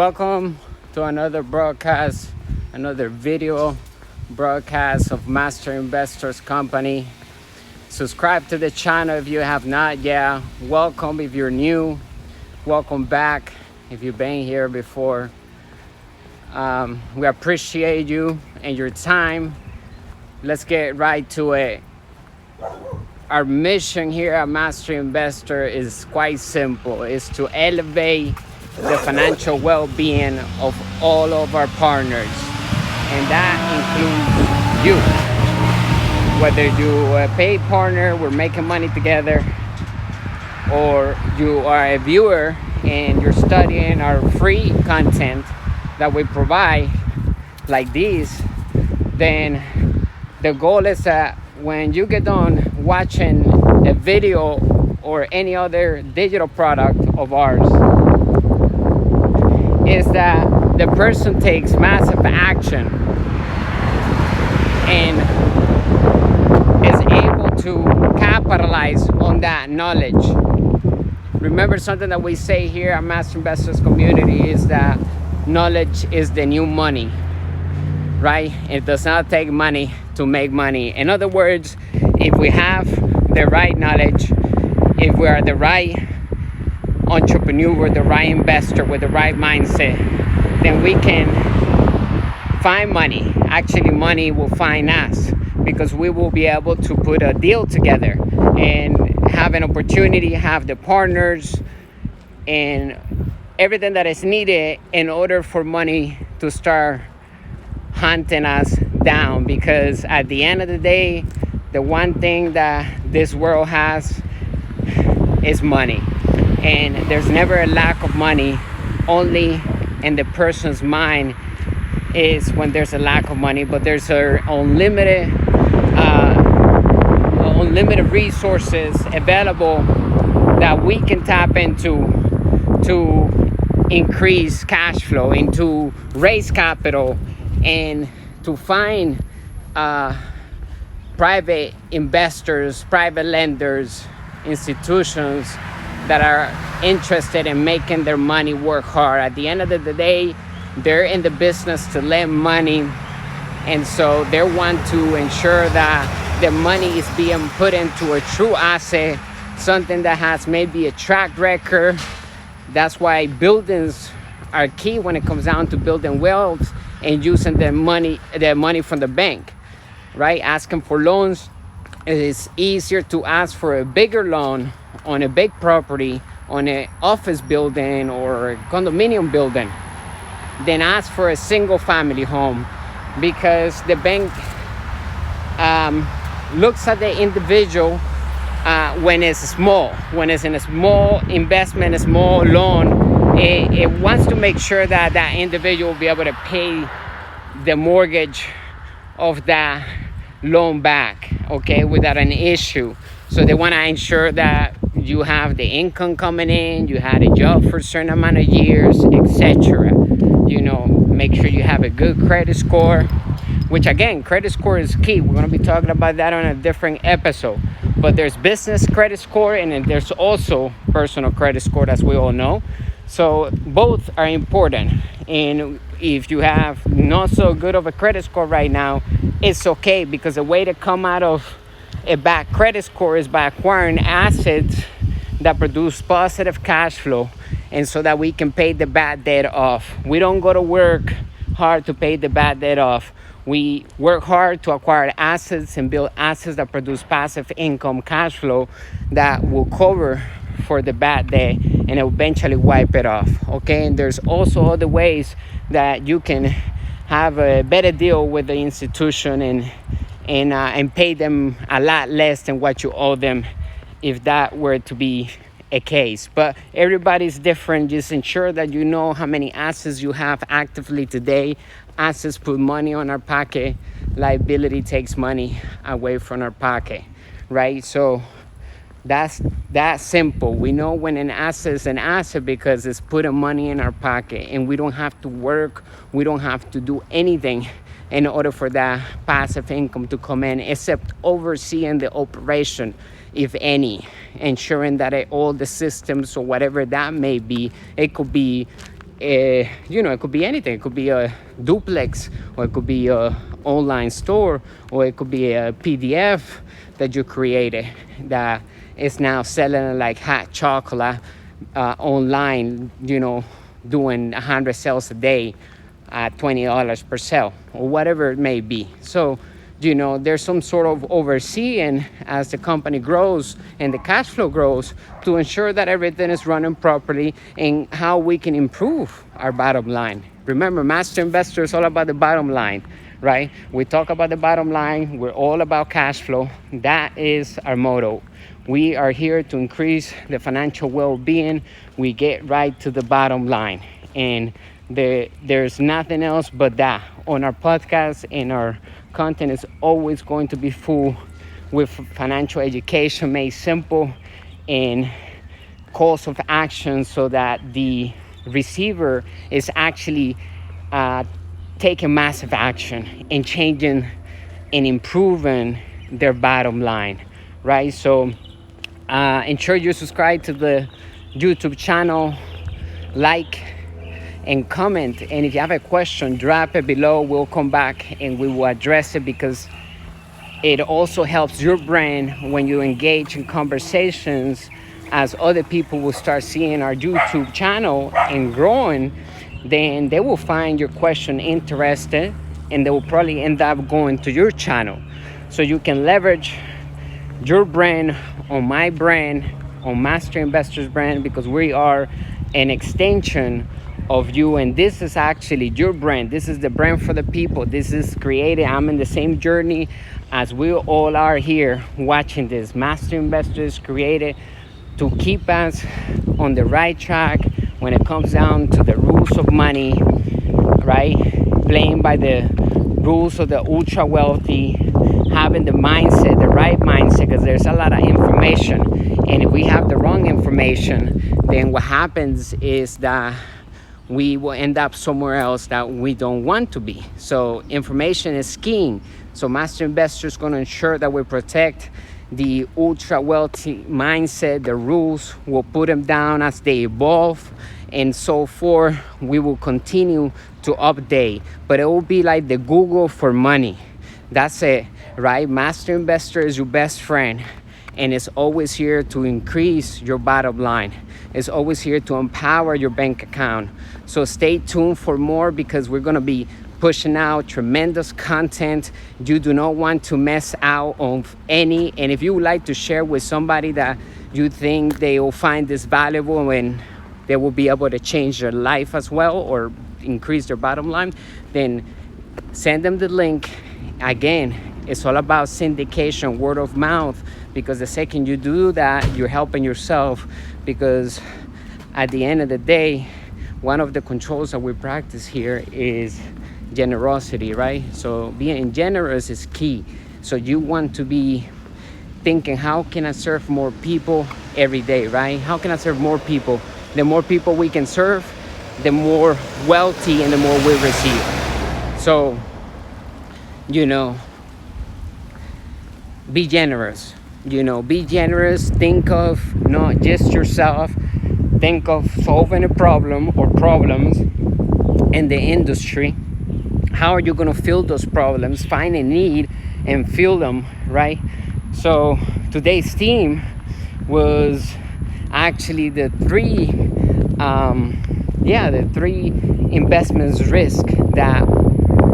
Welcome to another broadcast, another video broadcast of Master Investors Company. Subscribe to the channel if you have not yet. Welcome if you're new. Welcome back if you've been here before. We appreciate you and your time. Let's get right to it. Our mission here at Master Investor is quite simple. It's to elevate the financial well-being of all of our partners. And that includes you. Whether you're a paid partner, we're making money together, or you are a viewer and you're studying our free content that we provide like this, then the goal is that when you get done watching a video or any other digital product of ours, is that the person takes massive action and is able to capitalize on that knowledge. Remember, something that we say here at Master Investors Community is that knowledge is the new money, right? It does not take money to make money. In other words, if we have the right knowledge, if we are the right entrepreneur, the right investor with the right mindset, then we can find money. Actually, money will find us, because we will be able to put a deal together and have an opportunity, have the partners and everything that is needed in order for money to start hunting us down. Because at the end of the day, the one thing that this world has is money. And there's never a lack of money. Only in the person's mind is when there's a lack of money. But there's unlimited resources available that we can tap into to increase cash flow, and to raise capital, and to find private investors, private lenders, institutions that are interested in making their money work hard. At the end of the day, they're in the business to lend money, and so they want to ensure that the money is being put into a true asset, something that has maybe a track record. That's why buildings are key when it comes down to building wealth and using the money from the bank, right? Asking for loans, it is easier to ask for a bigger loan on a big property, on an office building or a condominium building, than ask for a single family home, because the bank looks at the individual when it's small, when it's in a small investment, a small loan. It wants to make sure that that individual will be able to pay the mortgage of that loan back, okay, without an issue. So they want to ensure that you have the income coming in, you had a job for a certain amount of years, etc. You know, make sure you have a good credit score, which again, credit score is key. We're going to be talking about that on a different episode. But there's business credit score, and then there's also personal credit score, as we all know. So both are important. And if you have not so good of a credit score right now, it's okay, because the way to come out of a bad credit score is by acquiring assets that produce positive cash flow, and so that we can pay the bad debt off. We don't go to work hard to pay the bad debt off. We work hard to acquire assets and build assets that produce passive income cash flow that will cover for the bad debt and eventually wipe it off, okay? And there's also other ways that you can have a better deal with the institution and pay them a lot less than what you owe them, if that were to be a case. But everybody's different. Just ensure that you know how many assets you have actively today. Assets put money on our pocket. Liability takes money away from our pocket, right? So that's that simple. We know when an asset is an asset because it's putting money in our pocket, and we don't have to work, we don't have to do anything in order for that passive income to come in, except overseeing the operation, if any, ensuring that all the systems or whatever that may be, it could be it could be anything. It could be a duplex, or it could be a online store, or it could be a PDF that you created that is now selling like hot chocolate online, doing 100 sales a day at $20 per sale, or whatever it may be. So there's some sort of overseeing as the company grows and the cash flow grows, to ensure that everything is running properly and how we can improve our bottom line. Remember, Master Investor is all about the bottom line, right? We talk about the bottom line. We're all about cash flow. That is our motto. We are here to increase the financial well-being. We get right to the bottom line. And there's nothing else but that. On our podcast, and our content is always going to be full with financial education made simple and calls of action, so that the receiver is actually taking massive action and changing and improving their bottom line, right? So ensure you subscribe to the YouTube channel, like and comment, and if you have a question, drop it below. We'll come back and we will address it, because it also helps your brand when you engage in conversations, as other people will start seeing our YouTube channel and growing. Then they will find your question interesting, and they will probably end up going to your channel. So you can leverage your brand on my brand, on Master Investor's brand, because we are an extension of you, and this is actually your brand. This is the brand for the people. This is created. I'm in the same journey as we all are here watching this. Master Investors created to keep us on the right track when it comes down to the rules of money, right? Playing by the rules of the ultra wealthy, having the mindset, the right mindset, because there's a lot of information. And if we have the wrong information, then what happens is that we will end up somewhere else that we don't want to be. So information is king. So Master Investor is going to ensure that we protect the ultra wealthy mindset. The rules, will put them down as they evolve, and so forth. We will continue to update, but it will be like the Google for money. That's it, right? Master Investor is your best friend, and it's always here to increase your bottom line. It's always here to empower your bank account. So stay tuned for more, because we're going to be pushing out tremendous content. You do not want to miss out on any. And if you would like to share with somebody that you think they will find this valuable and they will be able to change their life as well, or increase their bottom line, then send them the link. Again, it's all about syndication, word of mouth, because the second you do that, you're helping yourself. Because at the end of the day, one of the controls that we practice here is generosity, right? So being generous is key. So you want to be thinking, how can I serve more people every day, right? How can I serve more people? The more people we can serve, the more wealthy and the more we receive. So, be generous. Be generous. Think of not just yourself. Think of solving a problem or problems in the industry. How are you going to fill those problems? Find a need and fill them, right? So today's theme was actually the three investments risk that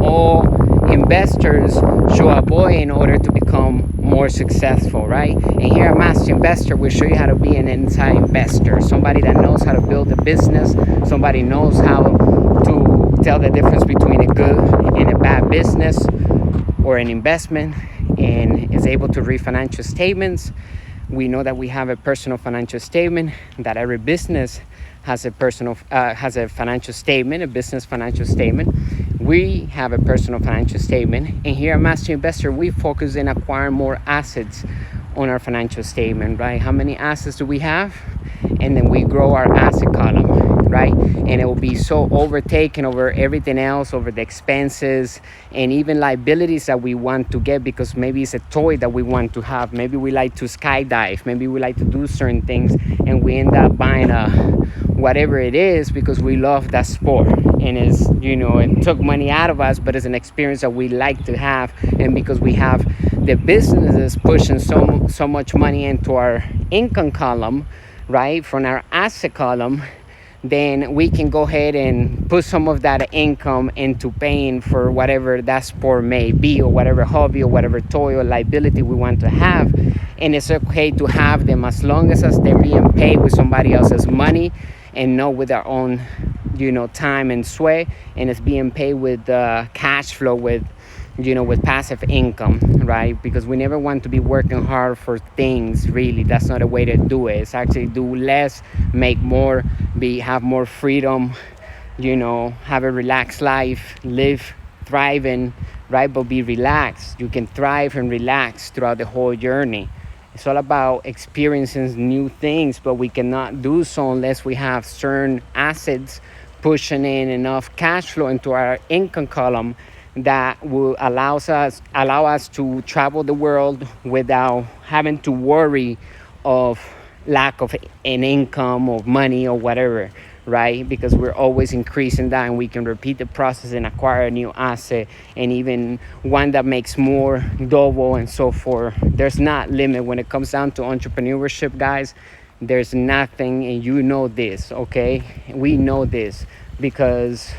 all investors should avoid in order to become more successful, right? And here at Master Investor, we'll show you how to be an inside investor, somebody that knows how to build a business, somebody knows how to tell the difference between a good and a bad business or an investment, and is able to read financial statements. We know that we have a personal financial statement, that every business has a financial statement, a business financial statement. We have a personal financial statement, and here at Master Investor, we focus in acquiring more assets on our financial statement, right? How many assets do we have? And then we grow our asset column, right? and it will be so overtaken over everything else, over the expenses and even liabilities that we want to get, because maybe it's a toy that we want to have. Maybe we like to skydive, maybe we like to do certain things, and we end up buying a whatever it is because we love that sport, and it's, it took money out of us, but it's an experience that we like to have. And because we have the businesses pushing so much money into our income column, right, from our asset column, then we can go ahead and put some of that income into paying for whatever that sport may be, or whatever hobby or whatever toy or liability we want to have. And it's okay to have them as long as they're being paid with somebody else's money and not with our own, time and sweat, and it's being paid with cash flow, with passive income, right? Because we never want to be working hard for things. Really, that's not a way to do it. It's actually do less, make more, have more freedom, have a relaxed life, live thriving, right? But be relaxed. You can thrive and relax throughout the whole journey. It's all about experiencing new things, but we cannot do so unless we have certain assets pushing in enough cash flow into our income column that will allow us to travel the world without having to worry of lack of an income or money or whatever, right? Because we're always increasing that, and we can repeat the process and acquire a new asset, and even one that makes more, double, and so forth. There's not limit when it comes down to entrepreneurship, guys. There's nothing, and this, okay? We know this because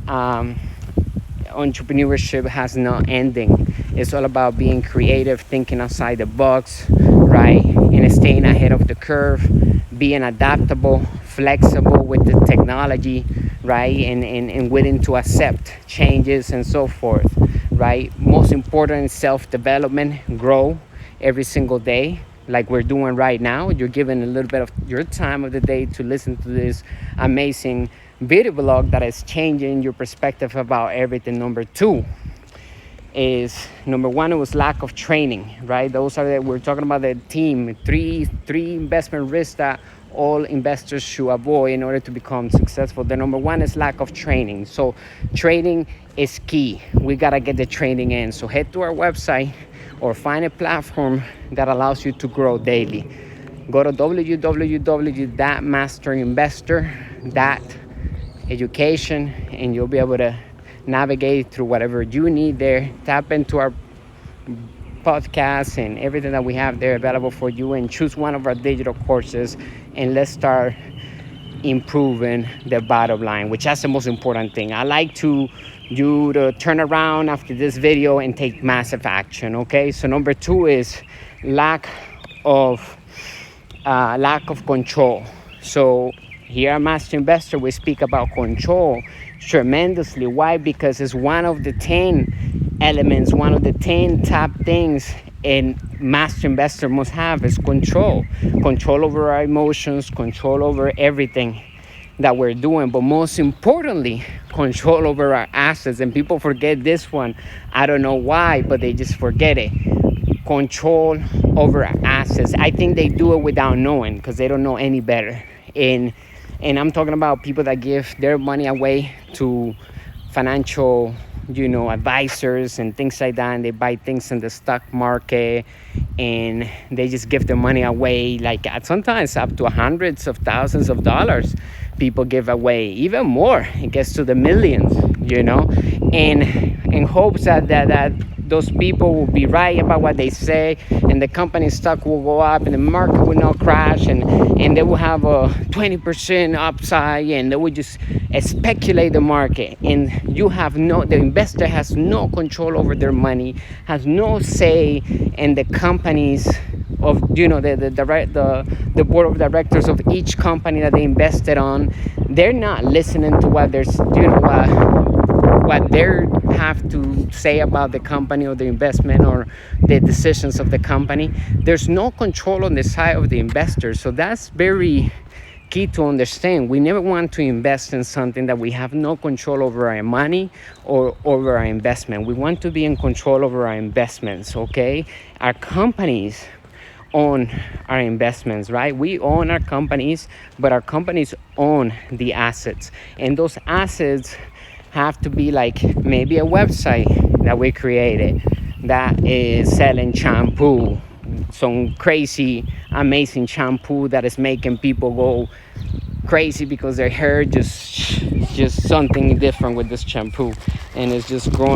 entrepreneurship has no ending. It's all about being creative, thinking outside the box, right? And staying ahead of the curve, being adaptable, flexible with the technology, right? And willing to accept changes and so forth, right? Most important is self-development, grow every single day, like we're doing right now. You're giving a little bit of your time of the day to listen to this amazing video blog that is changing your perspective about everything. Number one, it was lack of training, right? We're talking about the team, three investment risks that all investors should avoid in order to become successful. The number one is lack of training. So training is key. We got to get the training in. So head to our website or find a platform that allows you to grow daily. Go to www.masterinvestor.education, and you'll be able to navigate through whatever you need there. Tap into our podcasts and everything that we have there available for you, and choose one of our digital courses, and let's start improving the bottom line, which is the most important thing. I like you to turn around after this video and take massive action, okay? So number 2 is lack of control. So here at Master Investor, we speak about control tremendously. Why? Because it's one of the 10 elements, one of the 10 top things a Master Investor must have is control. Control over our emotions, control over everything that we're doing, but most importantly, control over our assets. And people forget this one. I don't know why, but they just forget it. Control over our assets. I think they do it without knowing, because they don't know any better. And I'm talking about people that give their money away to financial, advisors and things like that, and they buy things in the stock market, and they just give their money away, like sometimes up to hundreds of thousands of dollars. People give away even more. It gets to the millions, and in hopes that those people will be right about what they say, and the company's stock will go up, and the market will not crash, and they will have a 20% upside, and they will just speculate the market. And the investor has no control over their money, has no say in the companies of the board of directors of each company that they invested on. They're not listening to what what they have to say about the company or the investment or the decisions of the company. There's no control on the side of the investor. So that's very key to understand. We never want to invest in something that we have no control over our money or over our investment. We want to be in control over our investments, okay? Our companies own our investments, right? We own our companies, but our companies own the assets, and those assets have to be like maybe a website that we created that is selling shampoo, some crazy amazing shampoo that is making people go crazy because their hair just something different with this shampoo, and it's just growing